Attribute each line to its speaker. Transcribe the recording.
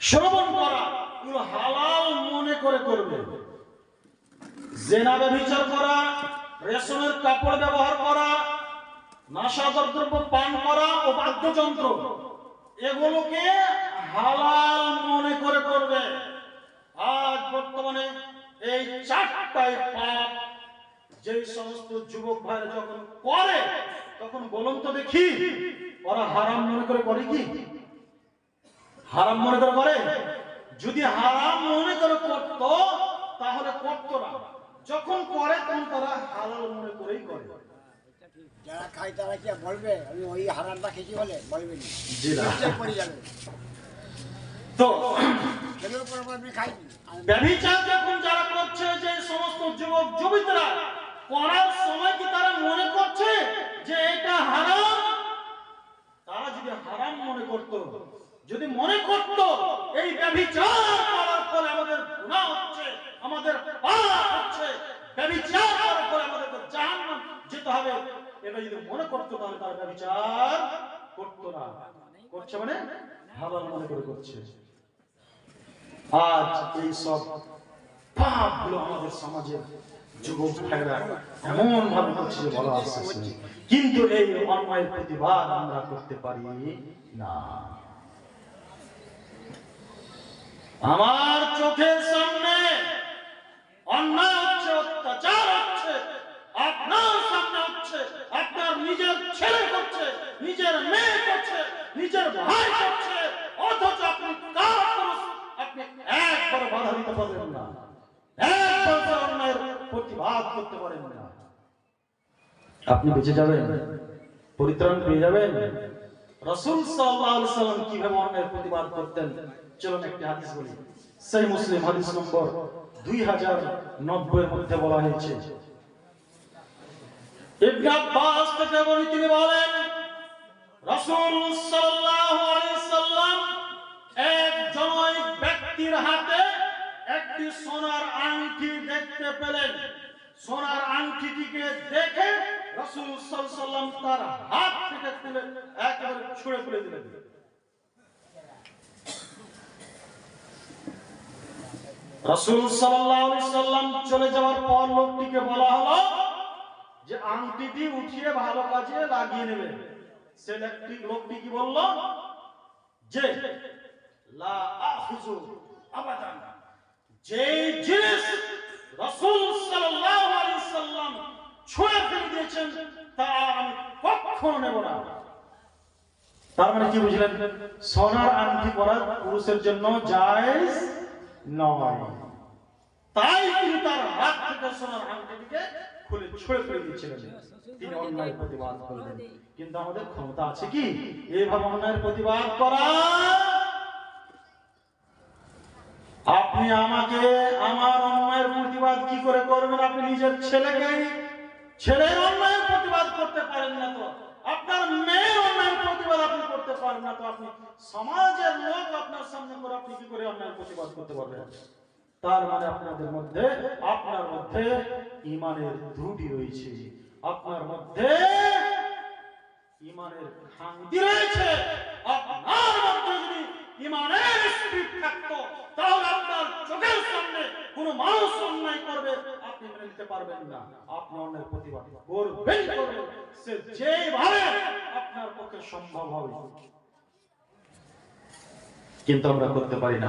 Speaker 1: শ্রবণ করা এগুলো হালাল মনে করে করবে। জেনা ব্যভিচার করা, রেশনের কাপড় ব্যবহার করা, নেশাদার দ্রব্য পান করা ও বাদ্যযন্ত্র এগুলোকে হালাল মনে করে করবে। আজ বর্তমানে এই চারটায় পাপ যে সমস্ত যুবক ভাইরা যখন করে, তখন বলুন তো দেখি ওরা হারাম মনে করে করে কি? হারাম মনে করে করে? যদি হারাম মনে করে করত তাহলে করতো না, যখন করে তখন তারা হালাল মনে করেই করে।
Speaker 2: যারা খায় তারা কি বলবে আমি ওই হারামটা খেয়েছি বলে? বলবে না,
Speaker 1: জি না,
Speaker 2: পড়ে যাবে।
Speaker 1: তো
Speaker 2: সেগুলো পরে বলবে খাইনি।
Speaker 1: ব্যভিচার যখন যারা করছে, যে সমস্ত যুবক যুবতীরা করার সময় কি তারা মনে করছে যে এটা হারাম? তারা যদি হারাম মনে করত, যদি মনে করত এই ব্যভিচার করার ফলে আমাদের গুনাহ হচ্ছে, আমাদের পাপ হচ্ছে, ব্যভিচার করার ফলে আমাদের জাহান্নাম যেতে হবে, এটা যদি মনে করত তাহলে তারা ব্যভিচার করতো না। করছে মানে হালাল মনে করে করছে। আজ এই সব পাপগুলো আমাদের সমাজের যুবক ভাইরা এমন ভাবে করছে যে বলা আসছে, কিন্তু এই অন্যায়ের প্রতিবাদ আমরা করতে পারি না। আমার চোখের সামনে অন্যায় হচ্ছে, অত্যাচার হচ্ছে, আপনার সামনে হচ্ছে, আপনার নিজের ছেলে করছে, নিজের মেয়ে করছে, নিজের ভাই করছে, অথচ আপনি আপনি একবার বাধা দিতে পারবেন না, একবার অন্যায়ের প্রতিবাদ করতে পারেন না। আপনি বেঁচে যাবেন, পরিত্রাণ পেয়ে যাবেন। রাসূল সাল্লাল্লাহু আলাইহি সাল্লাম কিভাবে অন্যায়ের প্রতিবাদ করতেন, চলুন একটি হাদিস বলি। সহিহ মুসলিম হাদিস নম্বর 2090 এর মধ্যে বলা হয়েছে, ইবনে আব্বাস থেকে বর্ণিত, তিনি বলেন রাসূল সাল্লাল্লাহু আলাইহি সাল্লাম এক জনৈক ব্যক্তির হাতে একটি সোনার আংটি দেখতে পেলেন। সোনার আংটিটিকে দেখে রাসূল সাল্লাল্লাহু আলাইহি সাল্লাম তার হাত থেকে তুলে একেবারে ছুঁড়ে ফেলে দিলেন। রাসূল সাল্লাল্লাহু আলাইহি সাল্লাম চলে যাওয়ার পর লোকটিকে বলা হলো যে আংটিটি উঠিয়ে ভালো কাজে লাগিয়ে নেবে। সে লোকটি কি বলল যে লা আখুযু আবাদান, যে জিনিস রাসূল সাল্লাল্লাহু আলাইহি সাল্লাম ছুঁড়ে ফেলে দিয়েছেন তা আমি কখনো নেব না। তার মানে কি বুঝলেন? সোনার আংটি পরা পুরুষের জন্য জায়েজ নয়, তাই তিনি তার হাত থেকে সোনার আংটিটিকে খুলে ছুঁড়ে ফেলে দিয়েছিলেন। তিনি অন্যায়ের প্রতিবাদ করলেন, কিন্তু আমাদের ক্ষমতা আছে কি এইভাবে অন্যায়ের প্রতিবাদ করা? আপনি আমাকে আমার অন্যায়ের প্রতিবাদ কি করে করবেন? আপনি নিজের ছেলের অন্যায়ের প্রতিবাদ করতে পারেন না, তো আপনার মেয়ের অন্যায়ের প্রতিবাদ আপনি করতে পারেন না, তো আপনি সমাজের লোক আপনার সামনে করে আপনি কি করে অন্যায়ের প্রতিবাদ করতে পারবেন? তার মানে আপনার মধ্যে ঈমানের ত্রুটি রয়েছে, আপনার মধ্যে ঈমানের খামতি রয়েছে। আপনার মধ্যে যদি ঈমানের স্পিরিট থাকতো তাহলে আপনার চোখের সামনে কোনো মানুষ অন্যায় করবে আপনি মেনে নিতে পারবেন না, আপনি অন্যায়ের প্রতিবাদ করবেন, সে যেভাবে আপনার পক্ষে সম্ভব হবে, কিন্তু আমরা করতে পারি না।